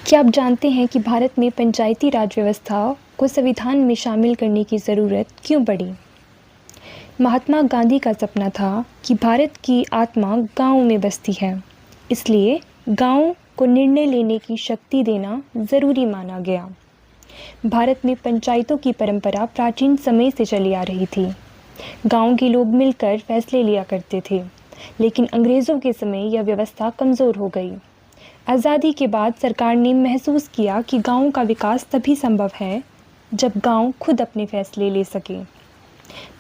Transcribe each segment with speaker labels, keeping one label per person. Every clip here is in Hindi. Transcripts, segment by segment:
Speaker 1: क्या आप जानते हैं कि भारत में पंचायती राज व्यवस्था को संविधान में शामिल करने की ज़रूरत क्यों पड़ी? महात्मा गांधी का सपना था कि भारत की आत्मा गाँव में बसती है, इसलिए गाँव को निर्णय लेने की शक्ति देना ज़रूरी माना गया। भारत में पंचायतों की परंपरा प्राचीन समय से चली आ रही थी। गाँव के लोग मिलकर फैसले लिया करते थे, लेकिन अंग्रेज़ों के समय यह व्यवस्था कमज़ोर हो गई। आज़ादी के बाद सरकार ने महसूस किया कि गाँव का विकास तभी संभव है जब गाँव खुद अपने फैसले ले सके।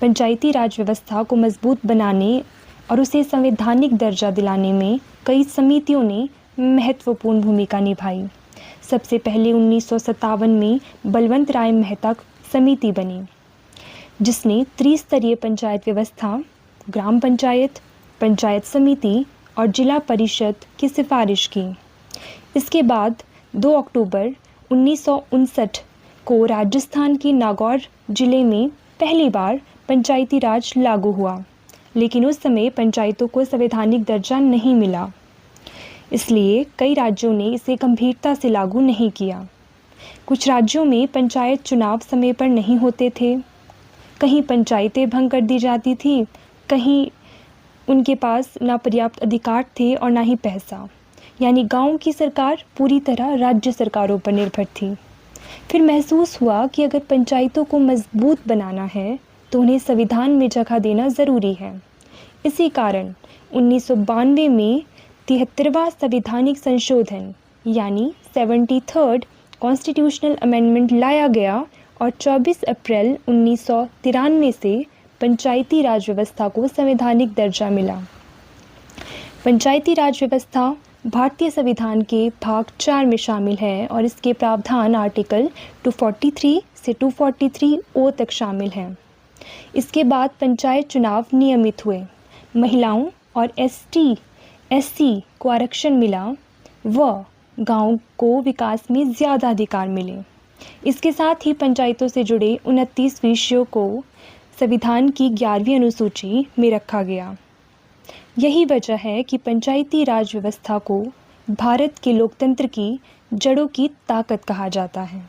Speaker 1: पंचायती राज व्यवस्था को मजबूत बनाने और उसे संवैधानिक दर्जा दिलाने में कई समितियों ने महत्वपूर्ण भूमिका निभाई। सबसे पहले 1957 में बलवंत राय मेहता समिति बनी, जिसने त्रिस्तरीय पंचायत व्यवस्था, ग्राम पंचायत, पंचायत समिति और जिला परिषद की सिफारिश की। इसके बाद 2 अक्टूबर 1959 को राजस्थान के नागौर जिले में पहली बार पंचायती राज लागू हुआ, लेकिन उस समय पंचायतों को संवैधानिक दर्जा नहीं मिला, इसलिए कई राज्यों ने इसे गंभीरता से लागू नहीं किया। कुछ राज्यों में पंचायत चुनाव समय पर नहीं होते थे, कहीं पंचायतें भंग कर दी जाती थी, कहीं उनके पास ना पर्याप्त अधिकार थे और ना ही पैसा, यानी गांव की सरकार पूरी तरह राज्य सरकारों पर निर्भर थी। फिर महसूस हुआ कि अगर पंचायतों को मजबूत बनाना है तो उन्हें संविधान में जगह देना ज़रूरी है। इसी कारण 1992 में 73वां संवैधानिक संशोधन यानी 73rd कॉन्स्टिट्यूशनल अमेंडमेंट लाया गया और 24 अप्रैल 1993 से पंचायती राज व्यवस्था को संवैधानिक दर्जा मिला। पंचायती राज व्यवस्था भारतीय संविधान के भाग 4 में शामिल है और इसके प्रावधान आर्टिकल 243 से 243 ओ तक शामिल हैं। इसके बाद पंचायत चुनाव नियमित हुए, महिलाओं और ST/SC को आरक्षण मिला व गांव को विकास में ज़्यादा अधिकार मिले। इसके साथ ही पंचायतों से जुड़े 29 विषयों को संविधान की 11वीं अनुसूची में रखा गया। यही वजह है कि पंचायती राज व्यवस्था को भारत के लोकतंत्र की जड़ों की ताकत कहा जाता है।